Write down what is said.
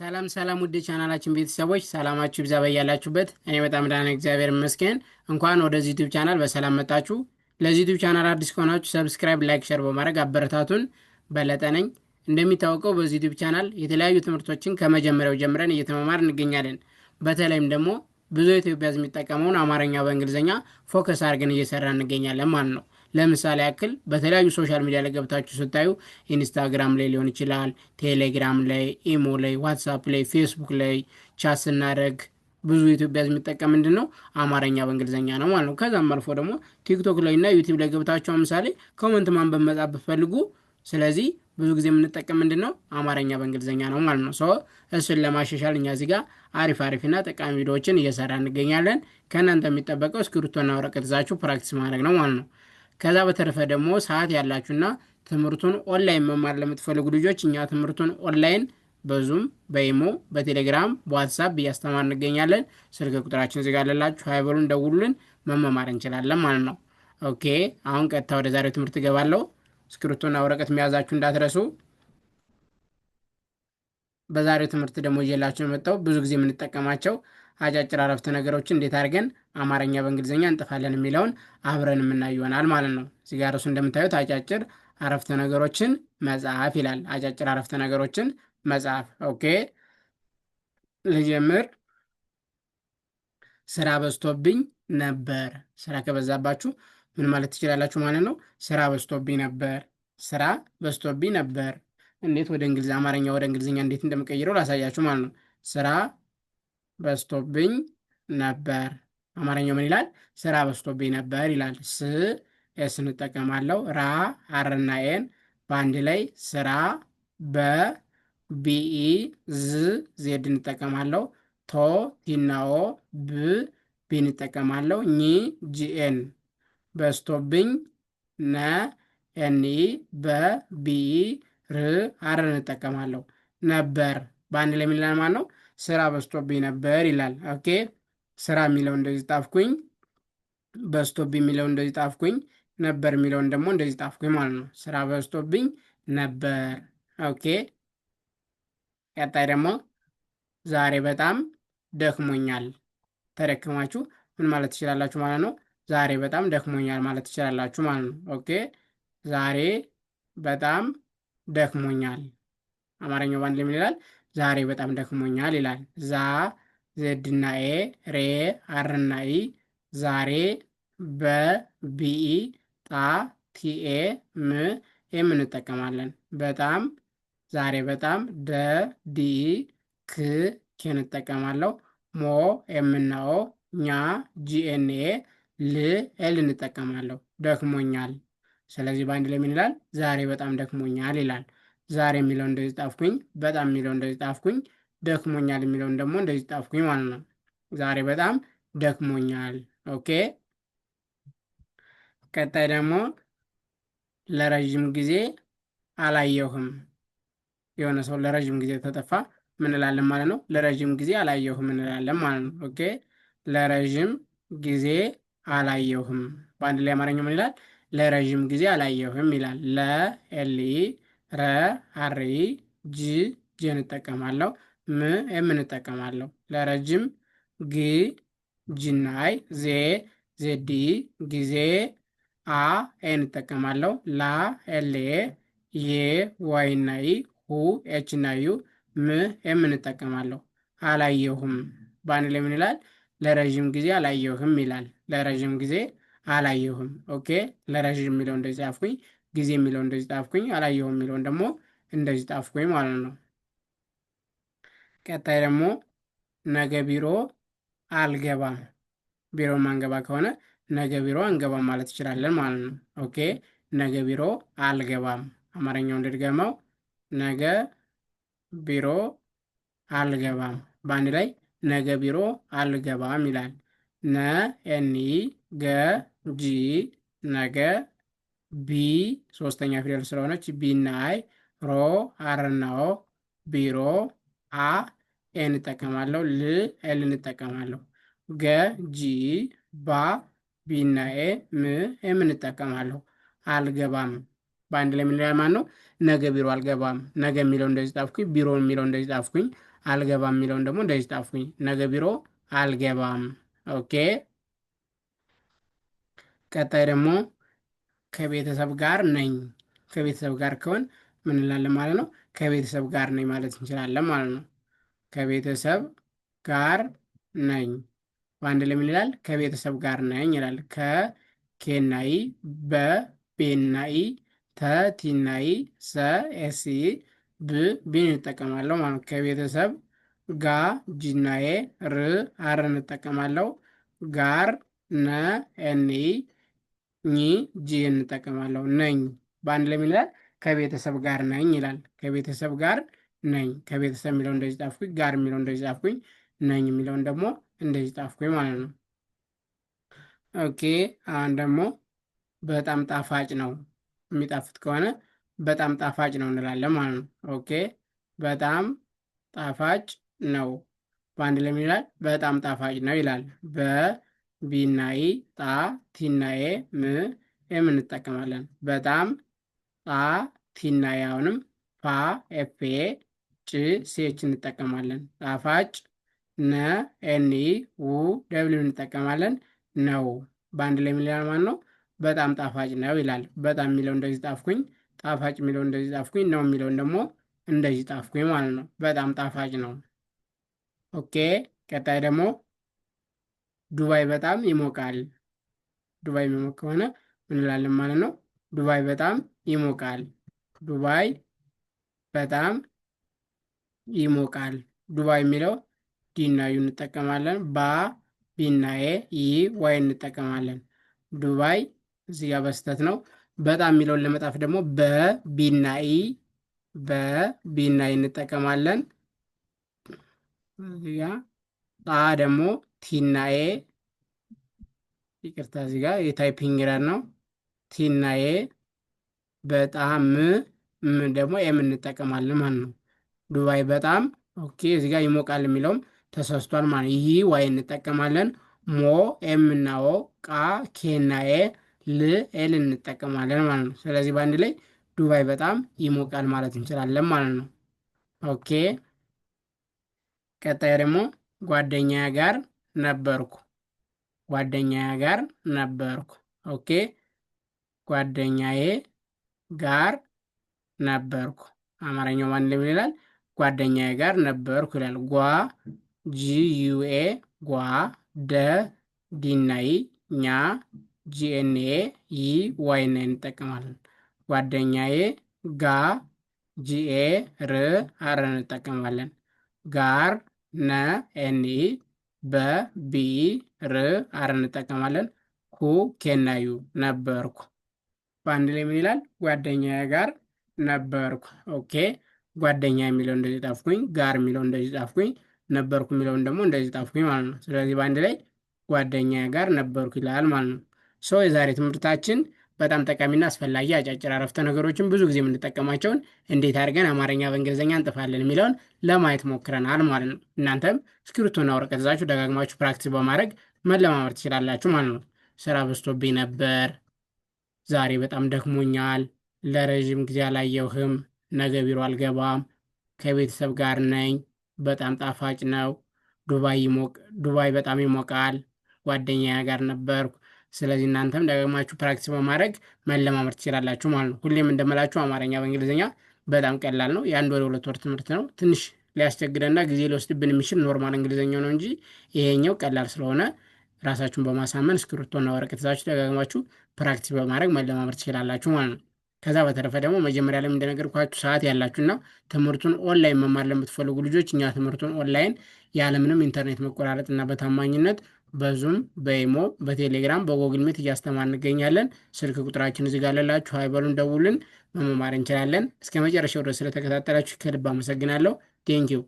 ሰላም ሰላም ውድ ቻናላችን ቤተሰቦች ሰላማችሁ ይብዛ በያላችሁበት። እኔ በጣም ደህና ነኝ፣ እግዚአብሔር ይመስገን። እንኳን ወደዚህ ዩቲዩብ ቻናል በሰላም መጣችሁ። ለዚህ ዩቲዩብ ቻናል አዲስ ከሆናችሁ ሰብስክራይብ፣ ላይክ፣ ሸር በማድረግ አበረታቱን። በለጠ ነኝ። እንደሚታወቀው በዚህ ዩቲዩብ ቻናል የተለያዩ ትምህርቶችን ከመጀመሪያው ጀምረን እየተመማር እንገኛለን። በተለይም ደግሞ ብዙ ኢትዮጵያ ሕዝብ የሚጠቀመውን አማርኛ በእንግሊዝኛ ፎከስ አድርገን እየሰራ እንገኛለን ማለት ነው። ለምሳሌ ያክል በተለያዩ ሶሻል ሚዲያ ላይ ገብታችሁ ስታዩ ኢንስታግራም ላይ ሊሆን ይችላል፣ ቴሌግራም ላይ፣ ኢሞ ላይ፣ ዋትሳፕ ላይ፣ ፌስቡክ ላይ ቻት ስናደርግ ብዙ ኢትዮጵያ ሕዝብ የሚጠቀም ምንድን ነው አማርኛ በእንግሊዝኛ ነው ማለት ነው። ከዛም አልፎ ደግሞ ቲክቶክ ላይ እና ዩቲዩብ ላይ ገብታችሁ ምሳሌ ኮመንት ማንበብ መጻፍ ብትፈልጉ፣ ስለዚህ ብዙ ጊዜ የምንጠቀም ምንድን ነው አማርኛ በእንግሊዝኛ ነው ማለት ነው። እሱን ለማሻሻል እኛ እዚህ ጋር አሪፍ አሪፍና ጠቃሚ ቪዲዮዎችን እየሰራ እንገኛለን። ከእናንተ የሚጠበቀው እስክሪብቶና ወረቀት ይዛችሁ ፕራክቲስ ማድረግ ነው ማለት ነው። ከዛ በተረፈ ደግሞ ሰዓት ያላችሁና ትምህርቱን ኦንላይን መማር ለምትፈልጉ ልጆች እኛ ትምህርቱን ኦንላይን በዙም፣ በኢሞ፣ በቴሌግራም፣ በዋትሳፕ እያስተማር እንገኛለን። ስልክ ቁጥራችን እዚህ ጋር አለላችሁ። ሀይበሉን ደውሉልን፣ መመማር እንችላለን ማለት ነው። ኦኬ፣ አሁን ቀጥታ ወደ ዛሬው ትምህርት እገባለሁ። እስክሪብቶና ወረቀት መያዛችሁ እንዳትረሱ። በዛሬው ትምህርት ደግሞ እየላችሁ የመጣው ብዙ ጊዜ የምንጠቀማቸው አጫጭር አረፍተ ነገሮችን እንዴት አድርገን አማርኛ በእንግሊዝኛ እንጥፋለን የሚለውን አብረን የምናይ ይሆናል ማለት ነው። እዚህ ጋር እሱ እንደምታዩት አጫጭር አረፍተ ነገሮችን መጻፍ ይላል። አጫጭር አረፍተ ነገሮችን መጻፍ። ኦኬ፣ ልጀምር። ስራ በዝቶብኝ ነበር። ስራ ከበዛባችሁ ምን ማለት ትችላላችሁ ማለት ነው? ስራ በዝቶብኝ ነበር። ስራ በዝቶብኝ ነበር። እንዴት ወደ አማርኛ ወደ እንግሊዝኛ እንዴት እንደምቀይረው ላሳያችሁ ማለት ነው። ስራ በዝቶብኝ ነበር። አማርኛው ምን ይላል? ስራ በዝቶብኝ ነበር ይላል። ኤስ እንጠቀማለሁ። ራ አርና ኤን በአንድ ላይ ስራ፣ በቢኢ ዝ ዜድ እንጠቀማለሁ። ቶ ቲናኦ ብ ቢ እንጠቀማለሁ። ኝ ጂኤን በዝቶብኝ ነ ኤንኢ በቢኢ ር አር እንጠቀማለሁ። ነበር በአንድ ላይ ምን ይላል ማለት ነው? ስራ በዝቶብኝ ነበር ይላል። ኦኬ፣ ስራ የሚለው እንደዚህ ጣፍኩኝ፣ በዝቶብኝ የሚለው እንደዚህ ጣፍኩኝ፣ ነበር የሚለውን ደግሞ እንደዚህ ጣፍኩኝ ማለት ነው። ስራ በዝቶብኝ ነበር። ኦኬ፣ ቀጣይ ደግሞ ዛሬ በጣም ደክሞኛል። ተደክማችሁ ምን ማለት ትችላላችሁ ማለት ነው? ዛሬ በጣም ደክሞኛል ማለት ትችላላችሁ ማለት ነው። ኦኬ፣ ዛሬ በጣም ደክሞኛል። አማርኛው ባንድ ላይ ምን ይላል? ዛሬ በጣም ደክሞኛል ይላል። ዛ ዜድና ኤ፣ ሬ አርና ኢ፣ ዛሬ በቢኢ ጣ ቲኤ ም ኤም እንጠቀማለን። በጣም ዛሬ በጣም ደ ዲኢ ክ ኬ እንጠቀማለሁ። ሞ ኤምና ኦ፣ ኛ ጂኤንኤ፣ ል ኤል እንጠቀማለሁ። ደክሞኛል። ስለዚህ በአንድ ላይ ምን ይላል? ዛሬ በጣም ደክሞኛል ይላል። ዛሬ የሚለው እንደዚህ ጣፍኩኝ፣ በጣም የሚለው እንደዚህ ጣፍኩኝ፣ ደክሞኛል የሚለውን ደግሞ እንደዚህ ጣፍኩኝ ማለት ነው። ዛሬ በጣም ደክሞኛል። ኦኬ፣ ቀጣይ ደግሞ ለረዥም ጊዜ አላየሁም። የሆነ ሰው ለረዥም ጊዜ ተጠፋ ምን እንላለን ማለት ነው? ለረዥም ጊዜ አላየሁም እንላለን ማለት ነው። ኦኬ፣ ለረዥም ጊዜ አላየሁም። በአንድ ላይ አማርኛው ምን ይላል? ለረዥም ጊዜ አላየሁም ይላል። ለኤልኢ ረ አርኢ ጅ ጄ እንጠቀማለሁ። ም ኤም እንጠቀማለሁ። ለረጅም ግ ጅናይ ዜ ዜዲ ጊዜ አ ኤ እንጠቀማለሁ። ላ ኤልኤ ዬ ዋይና ኢ ሁ ኤች እና ዩ ም ኤም እንጠቀማለሁ። አላየሁም በአንድ ላይ ምን ይላል? ለረዥም ጊዜ አላየሁም ይላል። ለረዥም ጊዜ አላየሁም። ኦኬ፣ ለረዥም የሚለው እንደዚህ ጻፍኩኝ፣ ጊዜ የሚለው እንደዚህ ጻፍኩኝ፣ አላየሁም የሚለውን ደግሞ እንደዚህ ጻፍኩኝ ማለት ነው። ቀጣይ ደግሞ ነገ ቢሮ አልገባም። ቢሮ ማንገባ ከሆነ ነገ ቢሮ አንገባም ማለት ይችላለን ማለት ነው። ኦኬ፣ ነገ ቢሮ አልገባም። አማርኛው እንድድገመው፣ ነገ ቢሮ አልገባም። በአንድ ላይ ነገ ቢሮ አልገባም ይላል። ነ ኤኒ ገ ጂ ነገ፣ ቢ ሶስተኛ ፊደል ስለሆነች ቢ እና አይ፣ ሮ አርና ኦ፣ ቢሮ፣ አ ኤ እንጠቀማለሁ፣ ል ኤል እንጠቀማለሁ፣ ገ ጂ ባ ቢ እና ኤ፣ ም ኤም እንጠቀማለሁ። አልገባም በአንድ ላይ ምን ይላል ማለት ነው? ነገ ቢሮ አልገባም። ነገ የሚለው እንደዚህ ጣፍኩኝ፣ ቢሮ የሚለው እንደዚህ ጣፍኩኝ፣ አልገባም የሚለውን ደግሞ እንደዚህ ጻፍኩኝ። ነገ ቢሮ አልገባም። ኦኬ። ቀጣይ ደግሞ ከቤተሰብ ጋር ነኝ። ከቤተሰብ ጋር ከሆን ምን እንላለን ማለት ነው? ከቤተሰብ ጋር ነኝ ማለት እንችላለን ማለት ነው። ከቤተሰብ ጋር ነኝ። በአንድ ላይ ምን ይላል? ከቤተሰብ ጋር ነኝ ይላል። ከኬናይ፣ በቤናይ፣ ተቲናይ፣ ሰ ኤሲ፣ ብ ቢን እንጠቀማለሁ ማለት ነው። ከቤተሰብ ጋ ጂናዬ፣ ር አር እንጠቀማለሁ። ጋር ነ ኤኒ፣ ኝ ጂ እንጠቀማለሁ። ነኝ በአንድ ላይ ምን ይላል? ከቤተሰብ ጋር ነኝ ይላል። ከቤተሰብ ጋር ነኝ። ከቤተሰብ የሚለው እንደዚህ ጻፍኩኝ። ጋር የሚለው እንደዚህ ጻፍኩኝ። ነኝ የሚለውን ደግሞ እንደዚህ ጻፍኩኝ ማለት ነው። ኦኬ። አሁን ደግሞ በጣም ጣፋጭ ነው። የሚጣፍጥ ከሆነ በጣም ጣፋጭ ነው እንላለን ማለት ነው። ኦኬ። በጣም ጣፋጭ ነው። በአንድ ላይ ምን ይላል? በጣም ጣፋጭ ነው ይላል። በቢናይ ጣ ቲናዬ ም ኤም እንጠቀማለን። በጣም ጣ ቲናዬ አሁንም ፋ ኤፌ ጭ ሴች እንጠቀማለን። ጣፋጭ ነ ኤኒ ው ደብሊው እንጠቀማለን። ነው በአንድ ላይ ምን ይላል ማለት ነው? በጣም ጣፋጭ ነው ይላል። በጣም የሚለው እንደዚህ ጣፍኩኝ። ጣፋጭ የሚለው እንደዚህ ጣፍኩኝ። ነው የሚለውን ደግሞ እንደዚህ ጣፍኩኝ ማለት ነው። በጣም ጣፋጭ ነው። ኦኬ። ቀጣይ ደግሞ ዱባይ በጣም ይሞቃል። ዱባይ የሚሞቅ ከሆነ ምን እንላለን ማለት ነው? ዱባይ በጣም ይሞቃል። ዱባይ በጣም ይሞቃል። ዱባይ የሚለው ዲናዩ እንጠቀማለን። ባ ቢናዬ ይ ዋይ እንጠቀማለን። ዱባይ እዚህ ጋር በስተት ነው። በጣም የሚለውን ለመጣፍ ደግሞ በቢናይ በቢናይ እንጠቀማለን። እዚህ ጋር ጣ ደግሞ ቲናዬ፣ ይቅርታ እዚህ ጋር የታይፒንግ ኤረር ነው። ቲናዬ በጣም ደግሞ ኤም እንጠቀማለን ማለት ነው። ዱባይ በጣም ኦኬ። እዚህ ጋር ይሞቃል የሚለውም ተሰስቷል ማለት ነው። ይህ ዋይ እንጠቀማለን። ሞ ኤም እና ኦ፣ ቃ ኬናዬ፣ ል ኤል እንጠቀማለን ማለት ነው። ስለዚህ በአንድ ላይ ዱባይ በጣም ይሞቃል ማለት እንችላለን ማለት ነው። ኦኬ። ቀጣይ ደግሞ ጓደኛዬ ጋር ነበርኩ። ጓደኛዬ ጋር ነበርኩ። ኦኬ። ጓደኛዬ ጋር ነበርኩ። አማርኛው ማን ላይ ይላል? ጓደኛዬ ጋር ነበርኩ ይላል። ጓ ጂዩኤ ጓ፣ ደ ዲናይ፣ ኛ ጂኤንኤ፣ ይ ዋይ ና እንጠቀማለን። ጓደኛዬ ጋ ጂኤ ር አር እንጠቀማለን። ጋር ነ ኤኒ፣ በቢ ር አር እንጠቀማለን። ኩ ኬናዩ ነበርኩ። በአንድ ላይ ምን ይላል? ጓደኛዬ ጋር ነበርኩ። ኦኬ። ጓደኛ የሚለው እንደዚህ ጣፍኩኝ። ጋር የሚለው እንደዚህ ጣፍኩኝ። ነበርኩ የሚለውን ደግሞ እንደዚህ ጣፍኩኝ ማለት ነው። ስለዚህ በአንድ ላይ ጓደኛዬ ጋር ነበርኩ ይላል ማለት ነው። ሰው የዛሬ ትምህርታችን በጣም ጠቃሚና አስፈላጊ አጫጭር አረፍተ ነገሮችን ብዙ ጊዜ የምንጠቀማቸውን እንዴት አድርገን አማርኛ በእንግሊዝኛ እንጥፋለን የሚለውን ለማየት ሞክረናል ማለት ነው። እናንተም እስክሪብቶና ወረቀት ይዛችሁ ደጋግማችሁ ፕራክቲስ በማድረግ መለማመድ ትችላላችሁ ማለት ነው። ስራ በዝቶብኝ ነበር፣ ዛሬ በጣም ደክሞኛል፣ ለረዥም ጊዜ አላየሁህም፣ ነገ ቢሮ አልገባም፣ ከቤተሰብ ጋር ነኝ፣ በጣም ጣፋጭ ነው፣ ዱባይ በጣም ይሞቃል፣ ጓደኛዬ ጋር ነበርኩ። ስለዚህ እናንተም ደጋግማችሁ ፕራክቲስ በማድረግ መለማመድ ትችላላችሁ ማለት ነው። ሁሌም እንደምላችሁ አማርኛ በእንግሊዝኛ በጣም ቀላል ነው። የአንድ ወር የሁለት ወር ትምህርት ነው። ትንሽ ሊያስቸግረና ጊዜ ሊወስድብን የሚችል ኖርማል እንግሊዝኛው ነው እንጂ ይሄኛው ቀላል ስለሆነ ራሳችሁን በማሳመን እስክሪብቶና ወረቀት ይዛችሁ ደጋግማችሁ ፕራክቲስ በማድረግ መለማመድ ትችላላችሁ ማለት ነው። ከዛ በተረፈ ደግሞ መጀመሪያ ላይ እንደነገርኳችሁ ሰዓት ያላችሁና ትምህርቱን ኦንላይን መማር ለምትፈልጉ ልጆች እኛ ትምህርቱን ኦንላይን ያለምንም ኢንተርኔት መቆራረጥና በታማኝነት በዙም በኢሞ በቴሌግራም በጎግል ሜት እያስተማር እንገኛለን። ስልክ ቁጥራችን እዚህ ጋር አለላችሁ። ሀይበሉን ደውልን፣ መማር እንችላለን። እስከ መጨረሻው ድረስ ስለተከታተላችሁ ከልብ አመሰግናለሁ። ቴንኪው